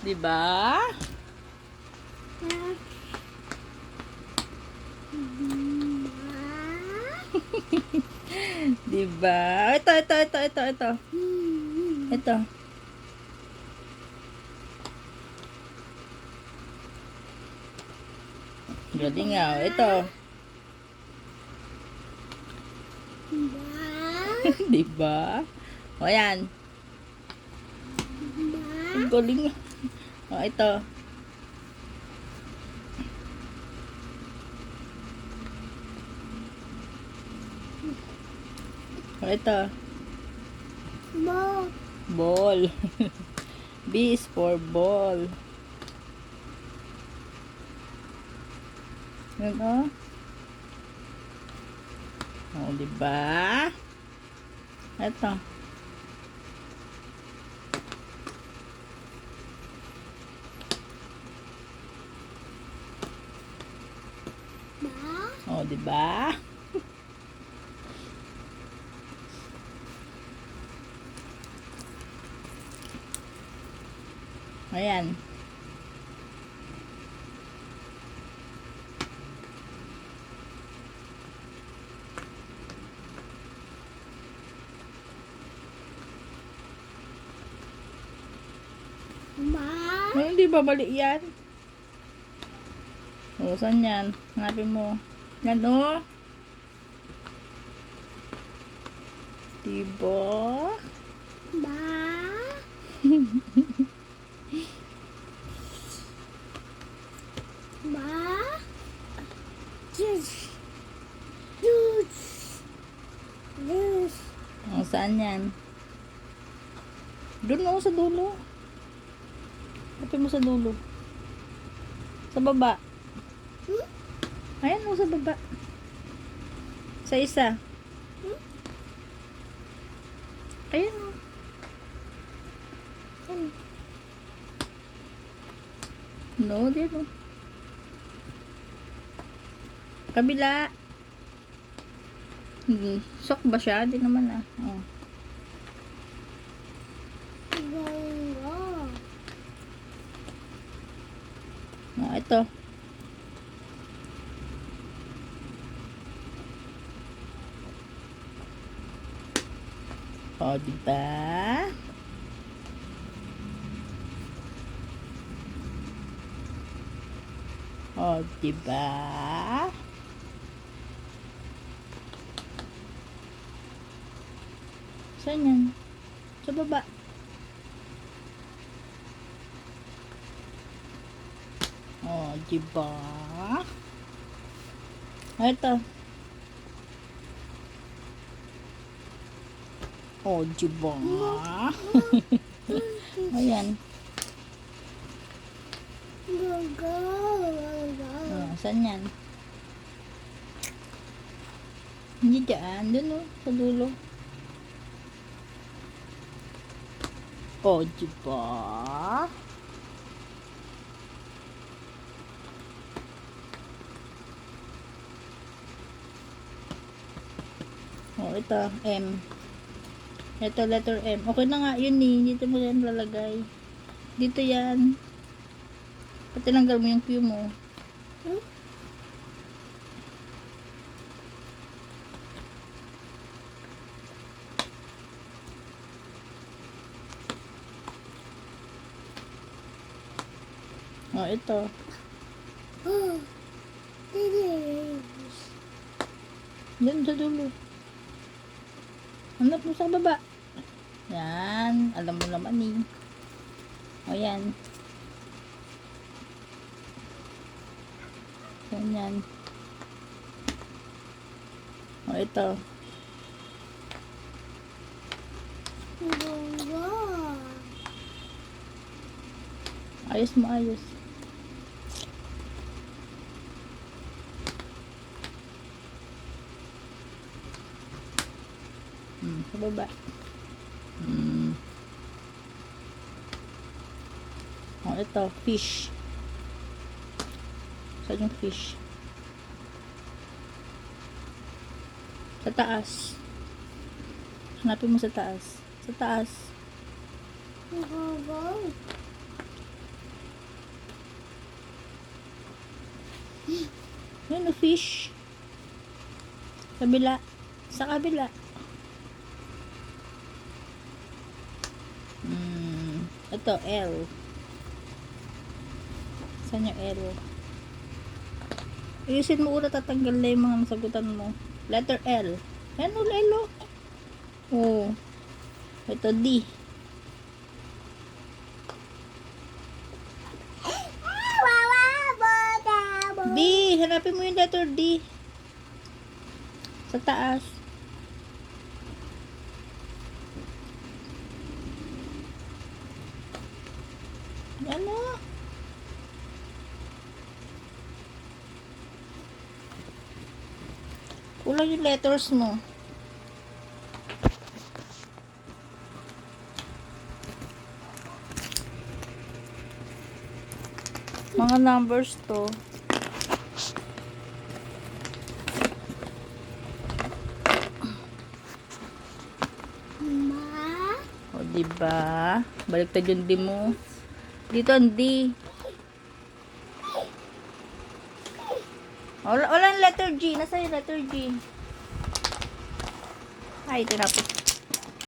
Di ba? Di ba? Ito. Ito. Galing nga. Ito. Di ba? O yan. Ang galing. O ito. O ito. Ball. B is for ball. Yan o. O, diba? Ito. O, diba? Ayan. Ay, hindi babalik yan. O, saan yan? Hanapin mo. Yan o. Diba? O, saan yan? Doon o, sa dulo. Hanapin mo sa dulo. Sa baba. Ayan o, sa baba. Sa isa. Ayan o. No, dito. Kabila. Sok ba siya? Di naman ah. Oh. Oh, ito. Oh, diba? Oh, diba? Saan yan? Sa baba. Oh, diba? Ito. Oh, diba? Ayan. Oh, saan yan? Hindi dyan. Doon oh, sa dulo. Oh, diba? Oh, ito. M. Ito, letter M. Okay na nga, yun eh. Dito mo yan lalagay. Dito yan. Patinanggal mo yung Q mo. Oh, ito. Yan, sa dulo. Hanap mo sa baba. Yan. Alam mo naman eh. O, yan. Yan. O, ito. Ayos mo, ayos. Sa baba. O, ito. Fish. Saan yung fish? Sa taas. Hanapin mo sa taas. Sa taas. Ayun, fish. Kabila. Sa kabila. Ito, L. Saan yung L? Ayusin mo ura, tatanggal na yung mga nasagutan mo. Letter L. Ayan o, L o. Oh. Ito, D. D. Hanapin mo yung letter D. Sa taas. Ano? Kulang yung letters mo. Mga numbers to. O, diba? Baliktad yung D mo. Dito ang D. Walang letter G. Nasa yung letter G? Ay, tinapos